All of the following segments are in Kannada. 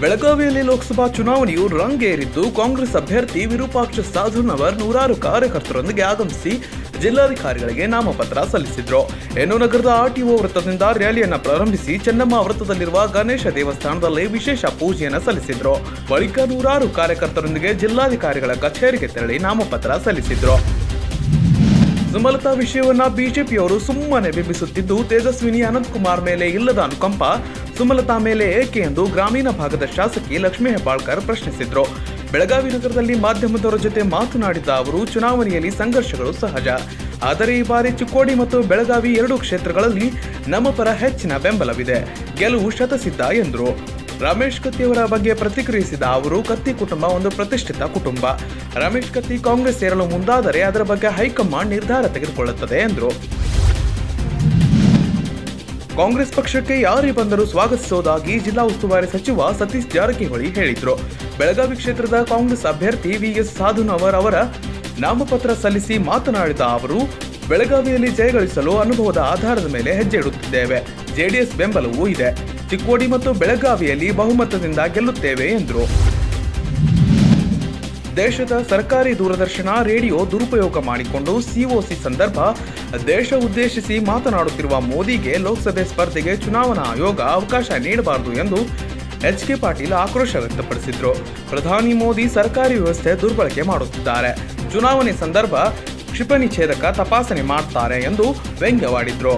ಬೆಳಗಾವಿಯಲ್ಲಿ ಲೋಕಸಭಾ ಚುನಾವಣೆಯು ರಂಗೇರಿದ್ದು ಕಾಂಗ್ರೆಸ್ ಅಭ್ಯರ್ಥಿ ವಿರೂಪಾಕ್ಷ ಸಾಧುನವರ್ ನೂರಾರು ಕಾರ್ಯಕರ್ತರೊಂದಿಗೆ ಆಗಮಿಸಿ ಜಿಲ್ಲಾಧಿಕಾರಿಗಳಿಗೆ ನಾಮಪತ್ರ ಸಲ್ಲಿಸಿದ್ರು. ಇನ್ನು ನಗರದ ಆರ್ಟಿಒ ವೃತ್ತದಿಂದ ರ್ಯಾಲಿಯನ್ನು ಪ್ರಾರಂಭಿಸಿ ಚೆನ್ನಮ್ಮ ವೃತ್ತದಲ್ಲಿರುವ ಗಣೇಶ ದೇವಸ್ಥಾನದಲ್ಲಿ ವಿಶೇಷ ಪೂಜೆಯನ್ನು ಸಲ್ಲಿಸಿದ್ರು. ಬಳಿಕ ನೂರಾರು ಕಾರ್ಯಕರ್ತರೊಂದಿಗೆ ಜಿಲ್ಲಾಧಿಕಾರಿಗಳ ಕಚೇರಿಗೆ ತೆರಳಿ ನಾಮಪತ್ರ ಸಲ್ಲಿಸಿದ್ರು. ಸುಮಲತಾ ವಿಷಯವನ್ನ ಬಿಜೆಪಿಯವರು ಸುಮ್ಮನೆ ಬಿಂಬಿಸುತ್ತಿದ್ದು ತೇಜಸ್ವಿನಿ ಅನಂತಕುಮಾರ್ ಮೇಲೆ ಇಲ್ಲದ ಅನುಕಂಪ ಸುಮಲತಾ ಮೇಲೆ ಏಕೆ ಎಂದು ಗ್ರಾಮೀಣ ಭಾಗದ ಶಾಸಕಿ ಲಕ್ಷ್ಮೀ ಹೆಬ್ಬಾಳ್ಕರ್ ಪ್ರಶ್ನಿಸಿದ್ರು. ಬೆಳಗಾವಿ ನಗರದಲ್ಲಿ ಮಾಧ್ಯಮದವರ ಜೊತೆ ಮಾತನಾಡಿದ ಅವರು, ಚುನಾವಣೆಯಲ್ಲಿ ಸಂಘರ್ಷಗಳು ಸಹಜ, ಆದರೆ ಈ ಬಾರಿ ಚಿಕ್ಕೋಡಿ ಮತ್ತು ಬೆಳಗಾವಿ ಎರಡೂ ಕ್ಷೇತ್ರಗಳಲ್ಲಿ ನಮ್ಮ ಪರ ಹೆಚ್ಚಿನ ಬೆಂಬಲವಿದೆ, ಗೆಲುವು ಶತಸಿದ್ಧ ಎಂದರು. ರಮೇಶ್ ಕತ್ತಿಯವರ ಬಗ್ಗೆ ಪ್ರತಿಕ್ರಿಯಿಸಿದ ಅವರು, ಕತ್ತಿ ಕುಟುಂಬ ಒಂದು ಪ್ರತಿಷ್ಠಿತ ಕುಟುಂಬ. ರಮೇಶ್ ಕತ್ತಿ ಕಾಂಗ್ರೆಸ್ ಸೇರಲು ಮುಂದಾದರೆ ಅದರ ಬಗ್ಗೆ ಹೈಕಮಾಂಡ್ ನಿರ್ಧಾರ ತೆಗೆದುಕೊಳ್ಳುತ್ತದೆ ಎಂದರು. ಕಾಂಗ್ರೆಸ್ ಪಕ್ಷಕ್ಕೆ ಯಾರೇ ಬಂದರೂ ಸ್ವಾಗತಿಸುವುದಾಗಿ ಜಿಲ್ಲಾ ಉಸ್ತುವಾರಿ ಸಚಿವ ಸತೀಶ್ ಜಾರಕಿಹೊಳಿ ಹೇಳಿದರು. ಬೆಳಗಾವಿ ಕ್ಷೇತ್ರದ ಕಾಂಗ್ರೆಸ್ ಅಭ್ಯರ್ಥಿ ವಿಎಸ್ ಸಾಧುನವರ್ ಅವರ ನಾಮಪತ್ರ ಸಲ್ಲಿಸಿ ಮಾತನಾಡಿದ ಅವರು, ಬೆಳಗಾವಿಯಲ್ಲಿ ಜಯಗಳಿಸಲು ಅನುಭವದ ಆಧಾರದ ಮೇಲೆ ಹೆಜ್ಜೆ ಇಡುತ್ತಿದ್ದೇವೆ. ಜೆಡಿಎಸ್ ಬೆಂಬಲವೂ ಇದೆ. ಚಿಕ್ಕೋಡಿ ಮತ್ತು ಬೆಳಗಾವಿಯಲ್ಲಿ ಬಹುಮತದಿಂದ ಗೆಲ್ಲುತ್ತೇವೆ ಎಂದರು. ದೇಶದ ಸರ್ಕಾರಿ ದೂರದರ್ಶನ ರೇಡಿಯೋ ದುರುಪಯೋಗ ಮಾಡಿಕೊಂಡು ಸಿಒಸಿ ಸಂದರ್ಭ ದೇಶ ಉದ್ದೇಶಿಸಿ ಮಾತನಾಡುತ್ತಿರುವ ಮೋದಿಗೆ ಲೋಕಸಭೆ ಸ್ಪರ್ಧೆಗೆ ಚುನಾವಣಾ ಆಯೋಗ ಅವಕಾಶ ನೀಡಬಾರದು ಎಂದು ಎಚ್.ಕೆ. ಪಾಟೀಲ್ ಆಕ್ರೋಶ ವ್ಯಕ್ತಪಡಿಸಿದರು. ಪ್ರಧಾನಿ ಮೋದಿ ಸರ್ಕಾರಿ ವ್ಯವಸ್ಥೆ ದುರ್ಬಳಕೆ ಮಾಡುತ್ತಿದ್ದಾರೆ, ಚುನಾವಣೆ ಸಂದರ್ಭ ಕ್ಷಿಪಣಿ ಛೇದಕ ತಪಾಸಣೆ ಮಾಡ್ತಾರೆ ಎಂದು ವ್ಯಂಗ್ಯವಾಡಿದ್ರು.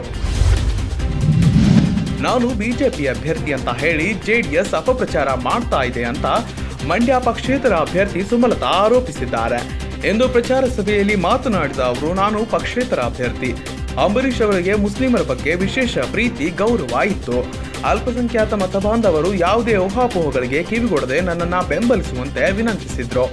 ನಾನು ಬಿಜೆಪಿ ಅಭ್ಯರ್ಥಿ ಅಂತ ಹೇಳಿ ಜೆಡಿಎಸ್ ಅಪಪ್ರಚಾರ ಮಾಡ್ತಾ ಇದೆ ಅಂತ ಮಂಡ್ಯ ಪಕ್ಷೇತರ ಅಭ್ಯರ್ಥಿ ಸುಮಲತಾ ಆರೋಪಿಸಿದ್ದಾರೆ ಎಂದು ಪ್ರಚಾರ ಸಭೆಯಲ್ಲಿ ಮಾತನಾಡಿದ ಅವರು, ನಾನು ಪಕ್ಷೇತರ ಅಭ್ಯರ್ಥಿ. ಅಂಬರೀಶ್ ಅವರಿಗೆ ಮುಸ್ಲಿಮರ ಬಗ್ಗೆ ವಿಶೇಷ ಪ್ರೀತಿ ಗೌರವ ಇತ್ತು. ಅಲ್ಪಸಂಖ್ಯಾತ ಮತಬಾಂಧವರು ಯಾವುದೇ ಊಹಾಪೋಹಗಳಿಗೆ ಕಿವಿಗೊಡದೆ ನನ್ನನ್ನು ಬೆಂಬಲಿಸುವಂತೆ ವಿನಂತಿಸಿದ್ರು.